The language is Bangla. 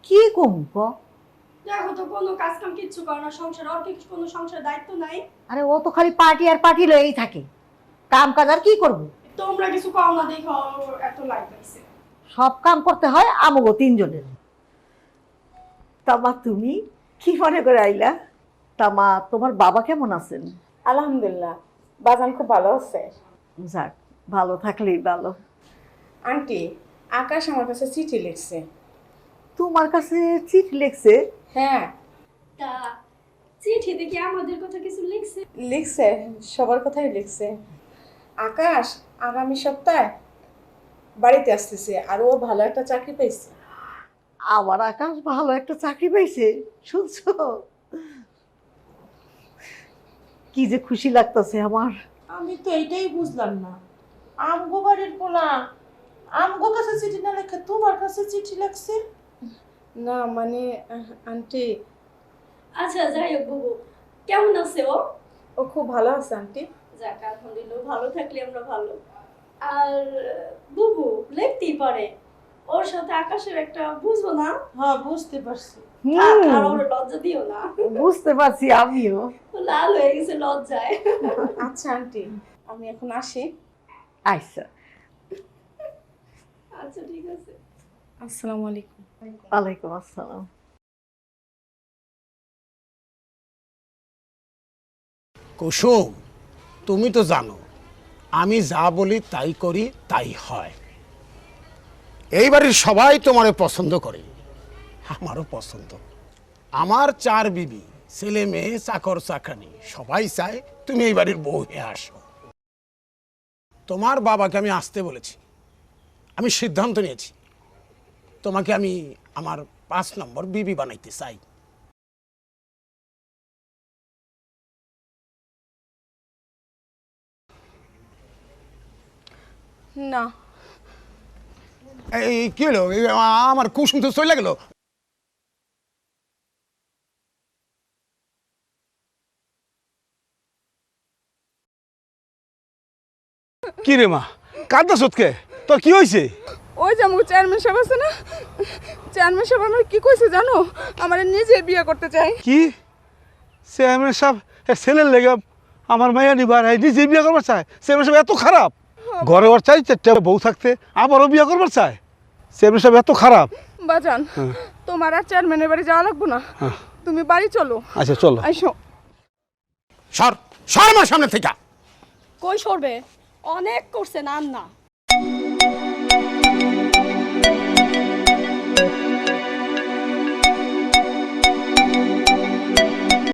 কি কম ক? দেখো তো কোনো কাজ কাম কিচ্ছু করে না, সংসার আর কি কোনো সংসারের দায়িত্ব নাই। আরে ও তো খালি পার্টি আর পার্টি লয়েই থাকে, কাম কাজ আর কি করবো? তোমরা কিছু কম না দেখো ওর এত লাইট আছে। সব কাম করতে হয় আমগো তিনজনের। তামা তুমি কি মনে করে আইলা? তামা তোমার বাবা কেমন আছেন? আলহামদুলিল্লাহ, বাজান খুব ভালো আছে। যাক, ভালো থাকলেই ভালো। আন্টি, আকাশ আমার কাছে চিঠি লিখছে। তোমার কাছে চিঠি লিখছে? হ্যাঁ, তা চিঠিতে কি আমাদের কথা কিছু লিখছে? লিখছে, সবার কথাই লিখছে। আকাশ আগামী সপ্তাহে বাড়িতে আসতেছে আর ও ভালো একটা চাকরি পেয়েছে। আমার আকাশ ভালো একটা চাকরি পাইছে, শুনছো? কি যে খুশি লাগতেছে আমার। আমি তো এটাই বুঝলাম না, আমগো বাড়ির পোলা আমগো কাছে চিঠি না লেখে তোমার কাছে চিঠি লাগছে। না মানে আন্টি, আচ্ছা যাই হোক, বুবু কেমন আছে ও? ও খুব ভালো আছে আন্টি। যাক আলহামদুলিল্লাহ, ভালো থাকলে আমরা ভালো। আর বুবু লিখতেই পারে, ওর সাথে আকাশের একটা বুঝবো না। হ্যাঁ, বুঝতে পারছি। আর ওর লজ্জা দিও না। বুঝতে পারছি আমিও। ও লাল হয়ে গেছে লজ্জায়। আচ্ছা আন্টি, আমি এখন আসি। আচ্ছা, আচ্ছা ঠিক আছে। আসসালামু আলাইকুম। ওয়ালাইকুম আসসালাম। কুসুম, তুমি তো জানো আমি যা বলি তাই করি, তাই হয়। এই বাড়ির সবাই তোমারে পছন্দ করে, আমারও পছন্দ। আমার 4 বিবি, ছেলে মেয়ে, চাকর চাকরানি সবাই চায় তুমি এই বাড়ির বউ হয়ে আসো। তোমার বাবাকে আমি আসতে বলেছি, আমি সিদ্ধান্ত নিয়েছি তোমাকে আমি আমার 5 নম্বর বিবি বানাইতে চাই। না, এই কি হলো? আমার কুসুম তো চলে গেল। কি রে মা, কাঁদা সৎকে? তোর কি হয়েছে? ওই যে আমার চেয়ারম্যান সাহেব আছে না, চেয়ারম্যান সাহেব আমার কি কইছে জানো? আমার নিজে বিয়ে করতে চাই। কি চেয়ারম্যান সাহেব ছেলের লেগে আমার মাইয়া নিবার নিজে বিয়ে করবার চায়? চেয়ারম্যান সাহেব এত খারাপ? ঘরে ওর চাই 4টা বউ থাকতে আবারও বিয়ে করবার চায়? চেয়ারম্যান সাহেব এত খারাপ? বাজান, তোমার আর চেয়ারম্যানের বাড়ি যাওয়া লাগবো না, তুমি বাড়ি চলো। আচ্ছা চলো। আইসো। সর সর আমার সামনে থেকে। কই সরবে? অনেক করছে না না।